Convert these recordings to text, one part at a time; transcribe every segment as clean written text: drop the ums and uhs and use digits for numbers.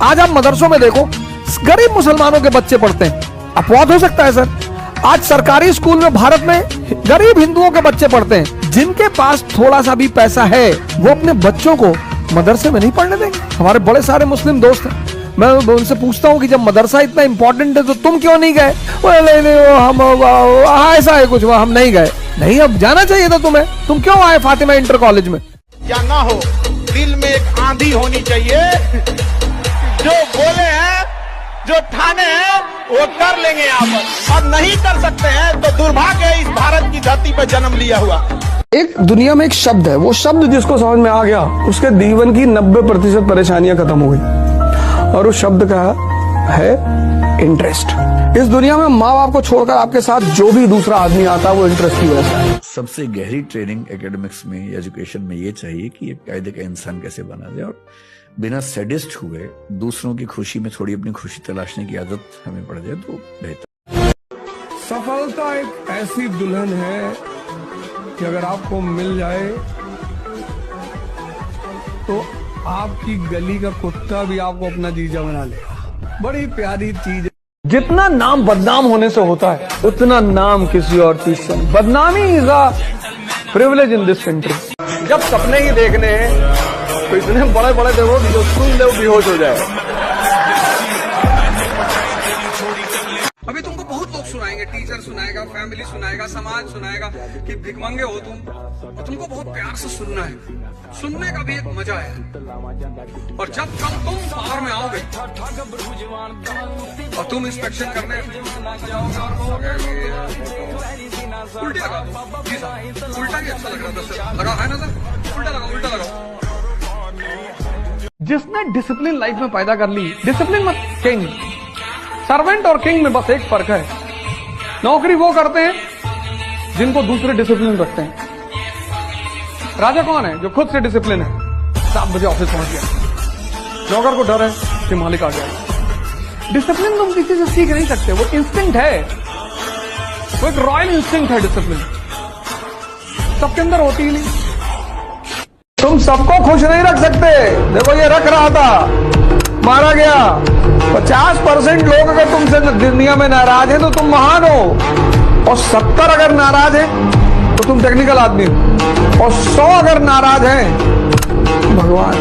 आज आप मदरसों में देखो, गरीब मुसलमानों के बच्चे पढ़ते हैं। अपवाद हो सकता है सर, आज सरकारी स्कूल में भारत में गरीब हिंदुओं के बच्चे पढ़ते हैं। जिनके पास थोड़ा सा भी पैसा है वो अपने बच्चों को मदरसे में नहीं पढ़ने देंगे। हमारे बड़े सारे मुस्लिम दोस्त हैं, मैं उनसे पूछता हूँ कि जब मदरसा इतना इंपॉर्टेंट है तो तुम क्यों नहीं गए? नहीं, हम ऐसा है कुछ, हम नहीं गए। नहीं, अब जाना चाहिए था तुम्हें, तुम क्यों आए फातिमा इंटर कॉलेज में? या ना हो, दिल में एक आंधी होनी चाहिए, जो बोले हैं, जो ठाने हैं वो कर लेंगे यहाँ पर, और नहीं कर सकते हैं तो दुर्भाग्य है इस भारत की धरती पर जन्म लिया हुआ। एक दुनिया में एक शब्द है, वो शब्द जिसको समझ में आ गया उसके जीवन की 90% परेशानियां खत्म हो गई, और उस शब्द का है इंटरेस्ट। इस दुनिया में माँ बाप को छोड़कर आपके साथ जो भी दूसरा आदमी आता है वो इंटरेस्ट की वजह से। सबसे गहरी ट्रेनिंग एकेडमिक्स में, एजुकेशन में ये चाहिए कि एक कायदे का इंसान कैसे बना जाए, और बिना सैडिस्ट हुए दूसरों की खुशी में थोड़ी अपनी खुशी तलाशने की आदत हमें पड़ जाए तो बेहतर। सफलता एक ऐसी दुल्हन है कि अगर आपको मिल जाए तो आपकी गली का कुत्ता भी आपको अपना जीजा बना लेगा। बड़ी प्यारी चीज है। जितना नाम बदनाम होने से होता है उतना नाम किसी और चीज से। बदनामी is a privilege in this country. जब सपने ही देखने हैं तो इतने बड़े बड़े देखो कि जो सुन ले बेहोश हो जाए। अभी तुमको बहुत लोग सुनाएंगे, टीचर सुनाएगा, फैमिली सुनाएगा, समाज सुनाएगा कि भिखमंगे हो तुम, और तुमको बहुत प्यार से सुनना है। सुनने का भी एक मजा है। और जब कल तुम बाहर में आओगे और तुम इंस्पेक्शन करने उल्टा लगा दो, जी सर, उल्टा ही अच्छा लग रहा था सर, लगा है ना सर, उल्टा लगाओ, उल्टा लगाओ। जिसने डिसिप्लिन लाइफ में पैदा कर ली, डिसिप्लिन मत किंग, सर्वेंट और किंग में बस एक फर्क है, नौकरी वो करते हैं जिनको दूसरे डिसिप्लिन रखते हैं। राजा कौन है? जो खुद से डिसिप्लिन है। 7 बजे ऑफिस पहुंच गया, नौकर को डर है कि मालिक आ गया। डिसिप्लिन तुम किसी से सीख नहीं सकते, वो इंस्टिंक्ट है, वो एक रॉयल इंस्टिंक्ट है। डिसिप्लिन सबके अंदर होती ही नहीं। तुम सबको खुश नहीं रख सकते। देखो ये रख रहा था, मारा गया। 50% लोग अगर तुमसे दुनिया में नाराज हैं तो तुम महान हो, और 70 अगर नाराज हैं तो तुम टेक्निकल आदमी हो, और 100 अगर नाराज हैं भगवान।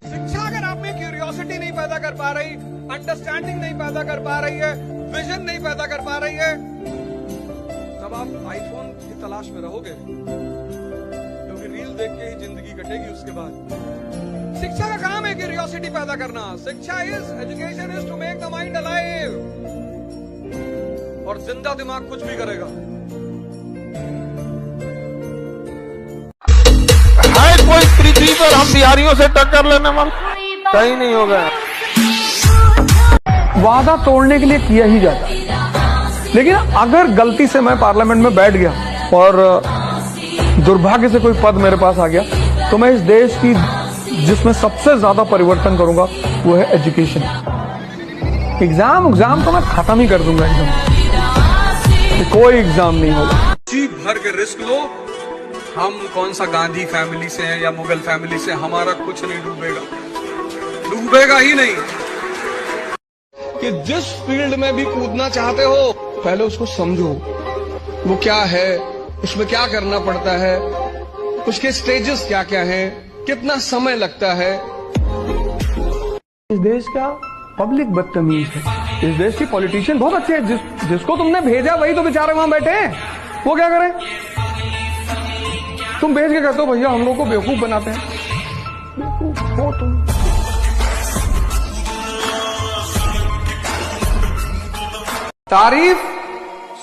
शिक्षा अगर आप में क्यूरियोसिटी नहीं पैदा कर पा रही, अंडरस्टैंडिंग नहीं पैदा कर पा रही है, विजन नहीं पैदा कर पा रही है, तब आप आईफोन की तलाश में रहोगे, क्योंकि रील देख के ही जिंदगी कटेगी उसके बाद। शिक्षा का काम है क्यूरियोसिटी पैदा करना। शिक्षा education is to make the mind alive, और जिंदा दिमाग कुछ भी करेगा। है कोई पृथ्वी पर हम बिहारियों से टक्कर लेने वाला? कहीं नहीं होगा। वादा तोड़ने के लिए किया ही जाता है, लेकिन अगर गलती से मैं पार्लियामेंट में बैठ गया और दुर्भाग्य से कोई पद मेरे पास आ गया, तो मैं इस देश की जिसमें सबसे ज्यादा परिवर्तन करूंगा वो है एजुकेशन। एग्जाम तो मैं खत्म ही कर दूंगा एकदम, कोई एग्जाम नहीं होगा। जी भर के रिस्क लो। हम कौन सा गांधी फैमिली से हैं या मुगल फैमिली से, हमारा कुछ नहीं डूबेगा, डूबेगा ही नहीं। कि जिस फील्ड में भी कूदना चाहते हो पहले उसको समझो, वो क्या है, उसमें क्या करना पड़ता है, उसके स्टेजेस क्या क्या हैं, कितना समय लगता है। इस देश का पब्लिक बदतमीज है, इस देश की पॉलिटिशियन बहुत अच्छे हैं। जिसको तुमने भेजा वही तो बेचारे वहां बैठे हैं, वो क्या करें? तुम भेज के कहते हो भैया हम लोग को बेवकूफ बनाते हैं। बेवकूफ हो तुम। तारीफ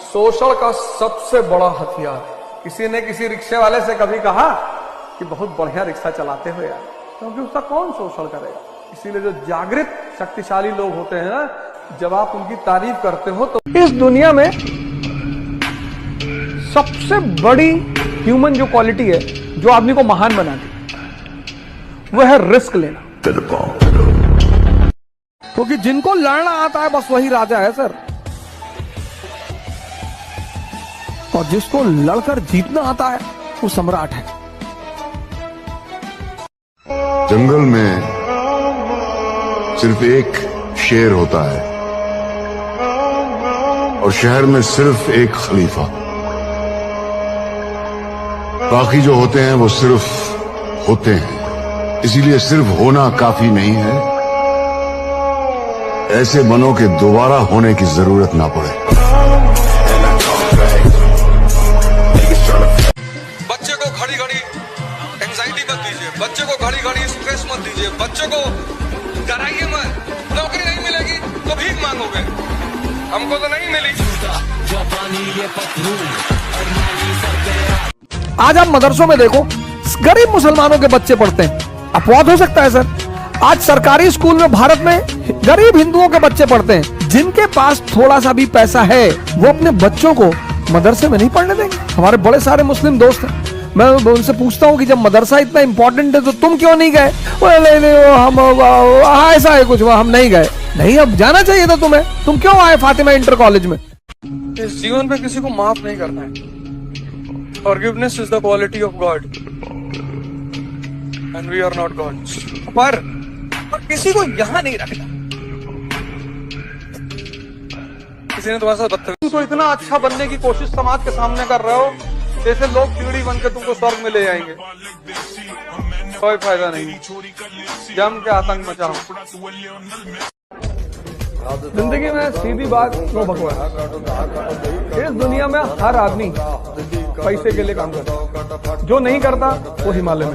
शोषण का सबसे बड़ा हथियार है। किसी ने किसी रिक्शे वाले से कभी कहा कि बहुत बढ़िया रिक्शा चलाते हो यार, क्योंकि उसका कौन शोषण करेगा। इसीलिए जो जागृत शक्तिशाली लोग होते हैं ना, जब आप उनकी तारीफ करते हो तो इस दुनिया में सबसे बड़ी ह्यूमन जो क्वालिटी है जो आदमी को महान बनाती, वो है रिस्क लेना। क्योंकि जिनको लड़ना आता है बस वही राजा है सर, और जिसको लड़कर जीतना आता है वो सम्राट है। जंगल में सिर्फ एक शेर होता है और शहर में सिर्फ एक खलीफा। बाकी जो होते हैं वो सिर्फ होते हैं। इसीलिए सिर्फ होना काफी नहीं है, ऐसे मनों के दोबारा होने की जरूरत ना पड़े। बच्चे को घड़ी घड़ी एंजाइटी मत दीजिए, बच्चे को घड़ी घड़ी स्ट्रेस मत दीजिए, बच्चे को डराइए मत। नौकरी नहीं मिलेगी तो भीख मांगोगे, हमको तो नहीं मिली। आज आप मदरसों में देखो, गरीब मुसलमानों के बच्चे पढ़ते हैं। अपवाद हो सकता है सर, आज सरकारी स्कूल में भारत में गरीब हिंदुओं के बच्चे पढ़ते हैं। जिनके पास थोड़ा सा भी पैसा है वो अपने बच्चों को मदरसे में नहीं पढ़ने देंगे। हमारे बड़े सारे मुस्लिम दोस्त हैं, मैं उनसे पूछता हूँ कि जब मदरसा इतना इंपॉर्टेंट है तो तुम क्यों नहीं गए? हम ऐसा है कुछ, हम नहीं गए। नहीं, अब जाना चाहिए था तुम्हें, तुम क्यों आए फातिमा इंटर कॉलेज में? इस जीवन में किसी को माफ नहीं करना है। Forgiveness is the quality of God, and we are not gods. पर किसी को यहाँ नहीं रखना। किसी ने तुम्हारे साथ बदतमीजी, तो इतना अच्छा बनने की कोशिश समाज के सामने कर रहे हो, जैसे लोग कीड़ी बन के तुमको स्वर्ग में ले जाएंगे। कोई फायदा नहीं, जम के आतंक मचाओ। जिंदगी में सीधी बात, नो बकवास। इस दुनिया में हर आदमी पैसे के लिए काम करता है, जो नहीं करता वो हिमालय में।